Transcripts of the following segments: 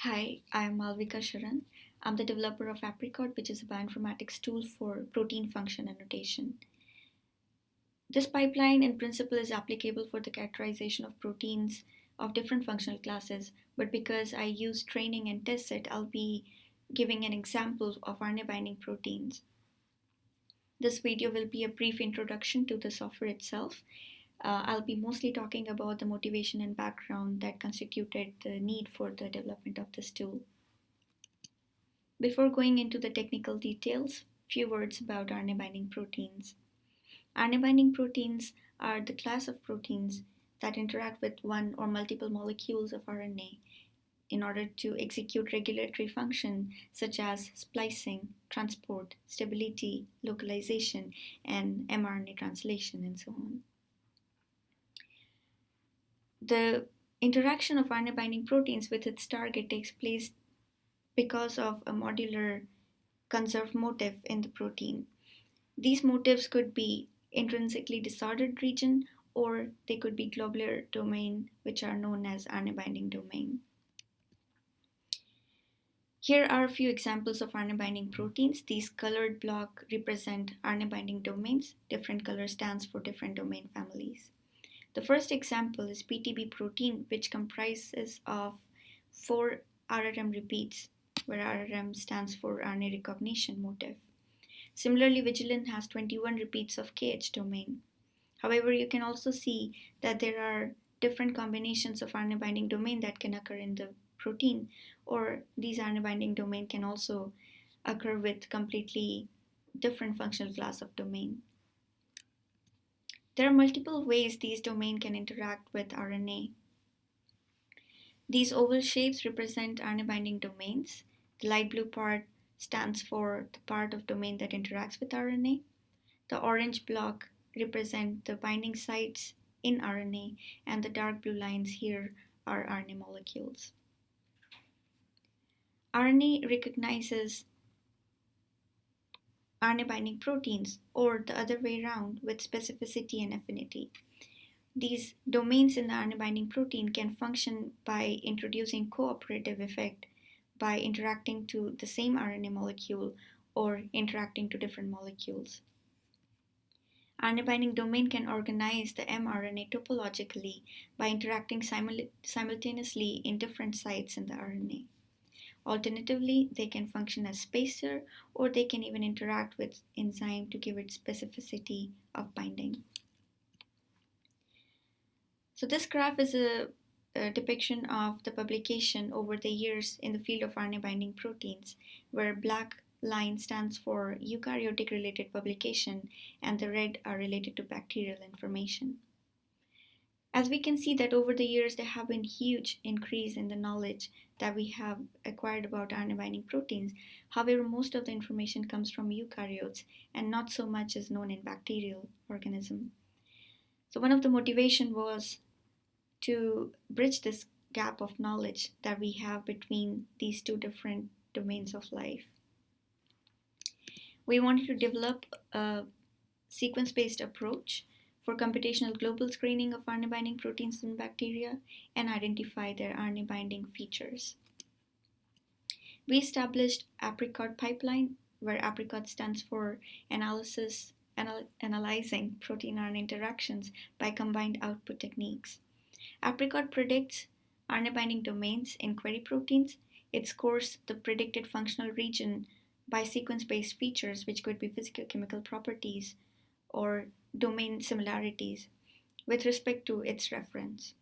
Hi, I'm Malvika Sharan. I'm the developer of APRICOT, which is a bioinformatics tool for protein function annotation. This pipeline, in principle, is applicable for the characterization of proteins of different functional classes, but because I use training and test set, I'll be giving an example of RNA-binding proteins. This video will be a brief introduction to the software itself. I'll be mostly talking about the motivation and background that constituted the need for the development of this tool. Before going into the technical details, few words about RNA-binding proteins. RNA-binding proteins are the class of proteins that interact with one or multiple molecules of RNA in order to execute regulatory function such as splicing, transport, stability, localization, and mRNA translation, and so on. The interaction of RNA-binding proteins with its target takes place because of a modular conserved motif in the protein. These motifs could be intrinsically disordered region or they could be globular domain, which are known as RNA-binding domain. Here are a few examples of RNA-binding proteins. These colored blocks represent RNA-binding domains. Different color stands for different domain families. The first example is PTB protein, which comprises of 4 RRM repeats, where RRM stands for RNA recognition motif. Similarly, Vigilant has 21 repeats of KH domain. However, you can also see that there are different combinations of RNA binding domain that can occur in the protein, or these RNA binding domain can also occur with completely different functional class of domain. There are multiple ways these domain can interact with RNA. These oval shapes represent RNA binding domains. The light blue part stands for the part of domain that interacts with RNA. The orange block represent the binding sites in RNA, and the dark blue lines here are RNA molecules. RNA recognizes RNA binding proteins, or the other way around, with specificity and affinity. These domains in the RNA binding protein can function by introducing cooperative effect by interacting to the same RNA molecule or interacting to different molecules. RNA binding domain can organize the mRNA topologically by interacting simultaneously in different sites in the RNA. Alternatively, they can function as spacer, or they can even interact with enzyme to give it specificity of binding. So this graph is a depiction of the publication over the years in the field of RNA binding proteins, where black line stands for eukaryotic related publication and the red are related to bacterial information. As we can see that over the years there have been huge increase in the knowledge that we have acquired about RNA binding proteins. However, most of the information comes from eukaryotes and not so much is known in bacterial organism. So one of the motivation was to bridge this gap of knowledge that we have between these two different domains of life. We wanted to develop a sequence-based approach for computational global screening of RNA binding proteins in bacteria and identify their RNA binding features. We established APRICOT pipeline, where APRICOT stands for analyzing protein RNA interactions by combined output techniques. APRICOT predicts RNA binding domains in query proteins. It scores the predicted functional region by sequence-based features, which could be physicochemical properties or domain similarities with respect to its reference.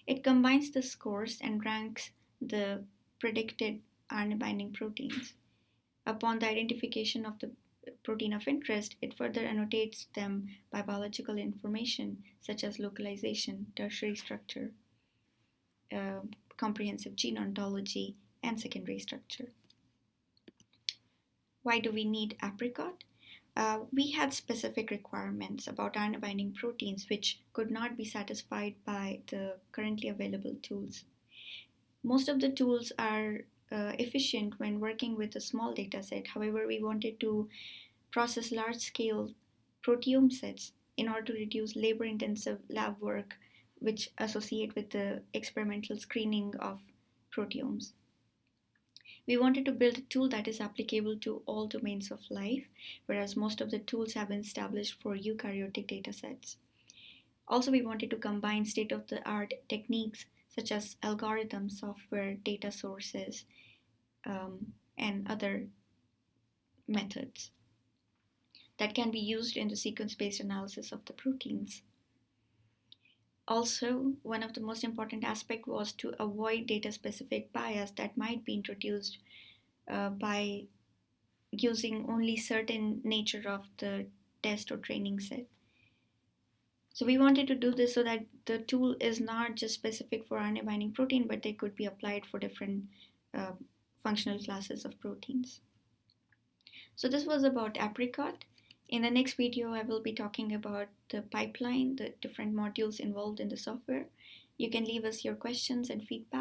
It combines the scores and ranks the predicted RNA binding proteins. Upon the identification of the protein of interest, it further annotates them by biological information such as localization, tertiary structure, comprehensive gene ontology, and secondary structure. Why do we need APRICOT? We had specific requirements about RNA binding proteins which could not be satisfied by the currently available tools. Most of the tools are efficient when working with a small data set. However, we wanted to process large-scale proteome sets in order to reduce labor-intensive lab work which associate with the experimental screening of proteomes. We wanted to build a tool that is applicable to all domains of life, whereas most of the tools have been established for eukaryotic datasets. Also, we wanted to combine state-of-the-art techniques such as algorithms, software, data sources, and other methods that can be used in the sequence-based analysis of the proteins. Also, one of the most important aspects was to avoid data-specific bias that might be introduced by using only certain nature of the test or training set. So we wanted to do this so that the tool is not just specific for RNA binding protein, but they could be applied for different uh, functional classes of proteins. So this was about APRICOT. In the next video, I will be talking about the pipeline, the different modules involved in the software. You can leave us your questions and feedback.